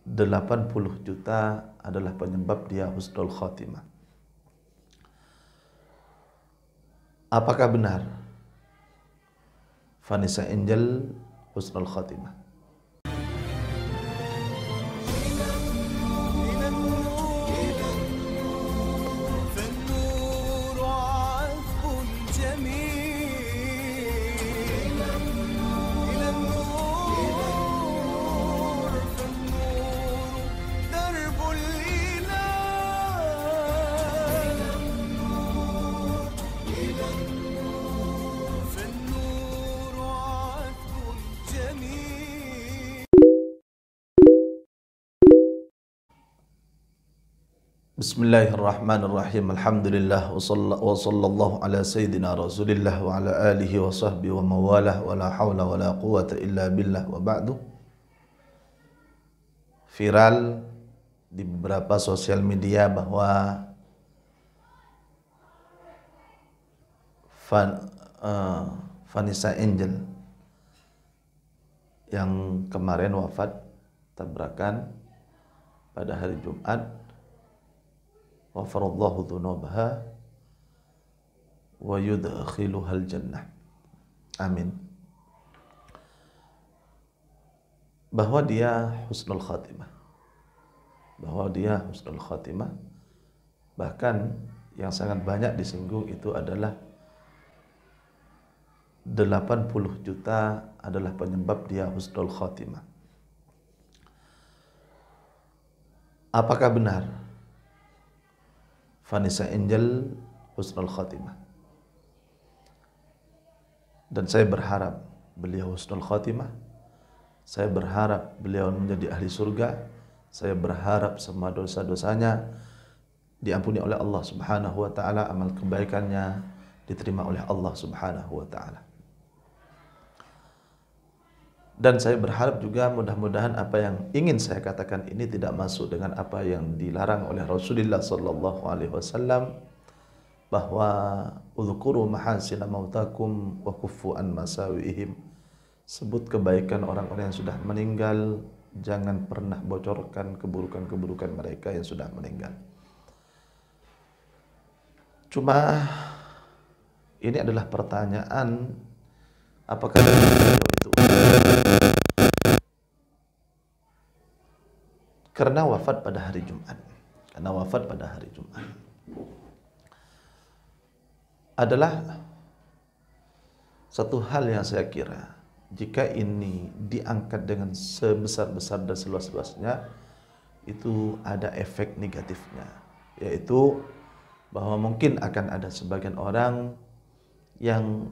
80 juta adalah penyebab dia husnul khotimah. Apakah benar Vanessa Angel husnul khotimah? Bismillahirrahmanirrahim. Alhamdulillah wa sallallahu ala sayyidina Rasulillah wa ala alihi wa sahbihi wa mawalah wa la hawla wa la quwata illa billah wa ba'du. Viral di beberapa sosial media bahwa Vanessa Angel yang kemarin wafat tabrakan pada hari Jumat, ghafarallahu dzunubaha wa yudkhiluhal jannah. Amin. Bahwa dia husnul khatimah. Bahkan yang sangat banyak disinggung itu adalah 80 juta adalah penyebab dia husnul khatimah. Apakah benar Vanessa Angel husnul khatimah? Dan saya berharap beliau husnul khatimah. Saya berharap beliau menjadi ahli surga. Saya berharap semua dosa-dosanya diampuni oleh Allah Subhanahu wa taala, amal kebaikannya diterima oleh Allah Subhanahu wa taala. Dan saya berharap juga mudah-mudahan apa yang ingin saya katakan ini tidak masuk dengan apa yang dilarang oleh Rasulullah sallallahu alaihi wasallam, bahwa uzkuru mahasina mautakum wa kuffu an masawihim. Sebut kebaikan orang-orang yang sudah meninggal, jangan pernah bocorkan keburukan-keburukan mereka yang sudah meninggal. Cuma ini adalah pertanyaan, apakah itu karena wafat pada hari Jumat? Adalah satu hal yang saya kira jika ini diangkat dengan sebesar-besar dan seluas-luasnya, itu ada efek negatifnya, yaitu bahwa mungkin akan ada sebagian orang yang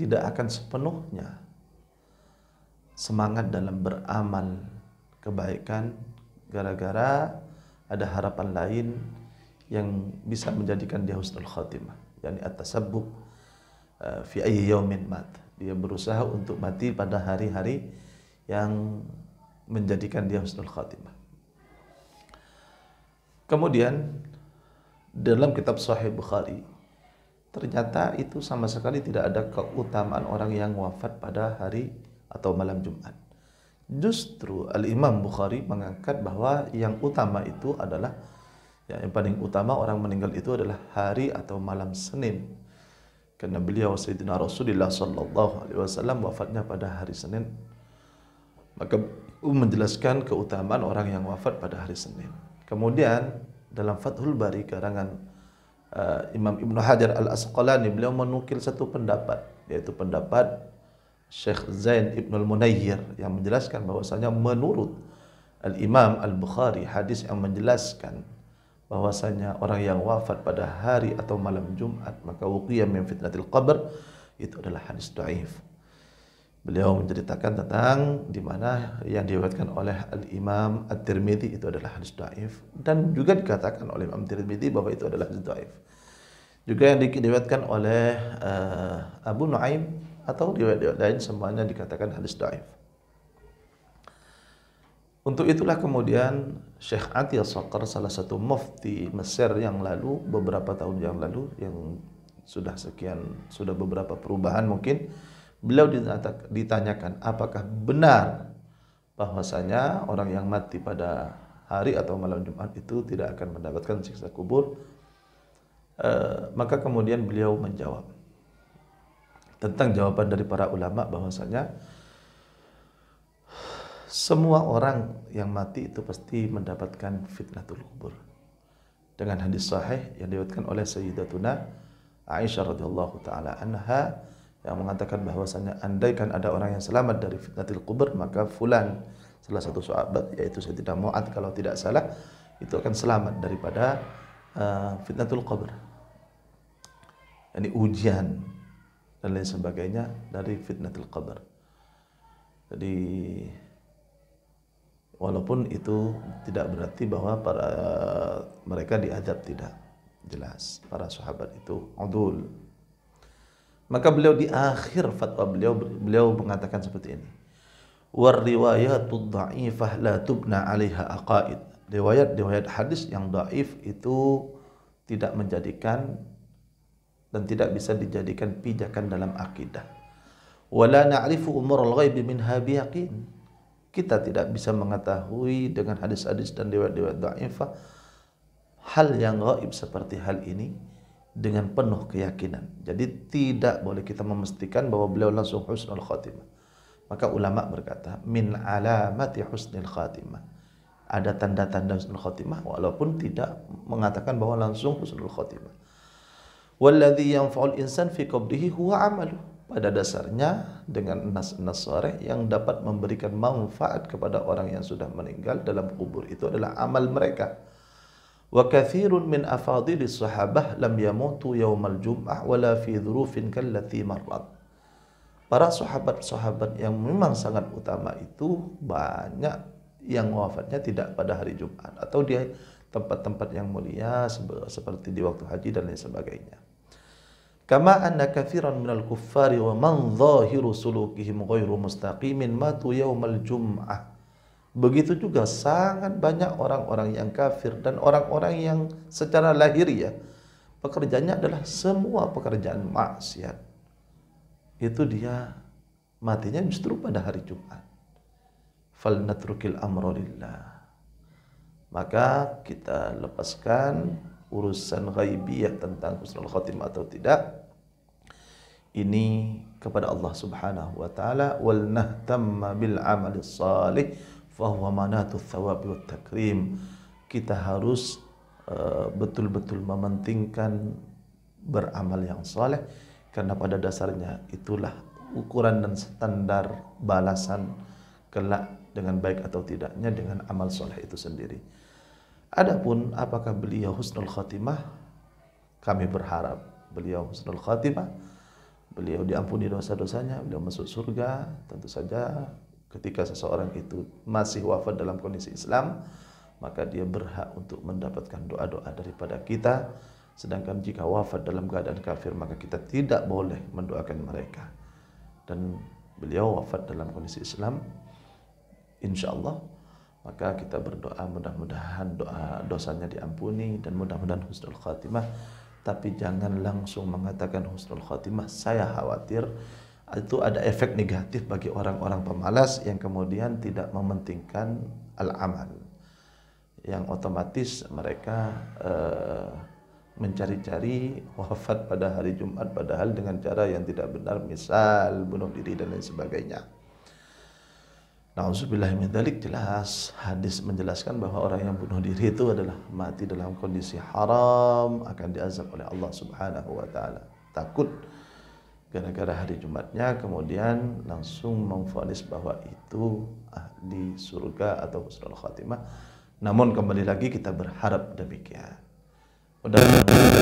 tidak akan sepenuhnya semangat dalam beramal kebaikan gara-gara ada harapan lain yang bisa menjadikan dia husnul khatimah, yakni at-tasabbub fi ayyi yaumin mat. Dia berusaha untuk mati pada hari-hari yang menjadikan dia husnul khatimah. Kemudian dalam kitab Sahih Bukhari ternyata itu sama sekali tidak ada keutamaan orang yang wafat pada hari atau malam Jumat. Justru Al-Imam Bukhari mengangkat bahwa yang utama itu adalah, yang paling utama orang meninggal itu adalah hari atau malam Senin. Karena beliau Sayyidina Rasulullah sallallahu alaihi wasallam wafatnya pada hari Senin. Maka menjelaskan keutamaan orang yang wafat pada hari Senin. Kemudian dalam Fathul Bari karangan Imam Ibnu Hajar Al-Asqalani, beliau menukil satu pendapat, yaitu pendapat Syekh Zain Ibnul Munayyir, yang menjelaskan bahwasanya menurut Al-Imam Al-Bukhari, hadis yang menjelaskan bahwasanya orang yang wafat pada hari atau malam Jumat maka wuqiya min fitnatil qabr, itu adalah hadis dhaif. Beliau menceritakan tentang di mana yang diriwayatkan oleh Al-Imam At-Tirmidzi itu adalah hadis dhaif, dan juga dikatakan oleh Imam Tirmidzi bahwa itu adalah hadis dhaif. Juga yang diriwayatkan oleh Abu Nuaim atau riwayat lain, semuanya dikatakan hadis dhaif. Untuk itulah kemudian Syekh Atiyah Shaqar, salah satu mufti Mesir yang lalu, beberapa tahun yang lalu, yang sudah beberapa perubahan mungkin, beliau ditanyakan apakah benar bahwasanya orang yang mati pada hari atau malam Jumat itu tidak akan mendapatkan siksa kubur. Maka kemudian beliau menjawab tentang jawaban dari para ulama bahwasanya semua orang yang mati itu pasti mendapatkan fitnatul kubur. Dengan hadis sahih yang diriwayatkan oleh Sayyidatuna Aisyah radhiyallahu taala anha yang mengatakan bahwasanya andaikan ada orang yang selamat dari fitnatul kubur, maka fulan, salah satu sahabat yaitu Sayyidina Mu'adz kalau tidak salah, itu akan selamat daripada fitnatul kubur. Yani ujian dan lain sebagainya dari fitnatul kubur. Jadi walaupun itu tidak berarti bahwa mereka diadab, tidak. Jelas para sahabat itu udul. Maka beliau di akhir fatwa beliau mengatakan seperti ini. War riwayatud dha'ifah la tubna 'alaiha aqaid. Riwayat hadis yang dhaif itu tidak menjadikan dan tidak bisa dijadikan pijakan dalam akidah. Wala na'rifu umurul ghaibi minha biyaqin. Kita tidak bisa mengetahui dengan hadis-hadis dan riwayat-riwayat dhaifah hal yang gaib seperti hal ini dengan penuh keyakinan. Jadi tidak boleh kita memastikan bahwa beliau langsung husnul khatimah. Maka ulama berkata, min alamati husnul khatimah. Ada tanda-tanda husnul khatimah walaupun tidak mengatakan bahwa langsung husnul khatimah. Walladzi yanfa'ul insan fi qabrihi huwa 'amalu. Pada dasarnya dengan nas-nas sharih yang dapat memberikan manfaat kepada orang yang sudah meninggal dalam kubur itu adalah amal mereka. Wa katsirun min afadilis sahabah lam yamutu yaumal jum'ah wala fi dzurufin kallati marrat. Para sahabat-sahabat yang memang sangat utama itu banyak yang wafatnya tidak pada hari Jumat atau di tempat-tempat yang mulia seperti di waktu haji dan lain sebagainya. Kama anna katsiran minal kuffari wa man zahiru sulukihim ghairu mustaqimin matu yaumal jum'ah. Begitu juga sangat banyak orang-orang yang kafir dan orang-orang yang secara lahiriah pekerjaannya adalah semua pekerjaan maksiat. Itu dia matinya justru pada hari Jumat. Falnatrukil amra lillah. Maka kita lepaskan urusan ghaibiyah tentang husnul khatimah atau tidak ini kepada Allah Subhanahu wa taala. Wal nahtamma bil amali shalih fahuwa manatu thawab wa takrim. Kita harus betul-betul mementingkan beramal yang saleh karena pada dasarnya itulah ukuran dan standar balasan kelak dengan baik atau tidaknya dengan amal saleh itu sendiri. Adapun apakah beliau husnul khatimah? Kami berharap beliau husnul khatimah, beliau diampuni dosa-dosanya, beliau masuk surga. Tentu saja ketika seseorang itu masih wafat dalam kondisi Islam, maka dia berhak untuk mendapatkan doa-doa daripada kita. Sedangkan jika wafat dalam keadaan kafir, maka kita tidak boleh mendoakan mereka. Dan beliau wafat dalam kondisi Islam, insyaallah, maka kita berdoa mudah-mudahan dosanya diampuni dan mudah-mudahan husnul khatimah. Tapi jangan langsung mengatakan husnul khatimah. Saya khawatir itu ada efek negatif bagi orang-orang pemalas yang kemudian tidak mementingkan al-amal, yang otomatis mereka mencari-cari wafat pada hari Jumat padahal dengan cara yang tidak benar, misal bunuh diri dan lain sebagainya. Nauzubillah min dzalik. Jelas hadis menjelaskan bahwa orang yang bunuh diri itu adalah mati dalam kondisi haram, akan diazab oleh Allah Subhanahu wa taala. Takut gara-gara hari Jumatnya kemudian langsung memvonis bahwa itu ahli surga atau husnul khatimah. Namun kembali lagi kita berharap demikian. Mudah-mudahan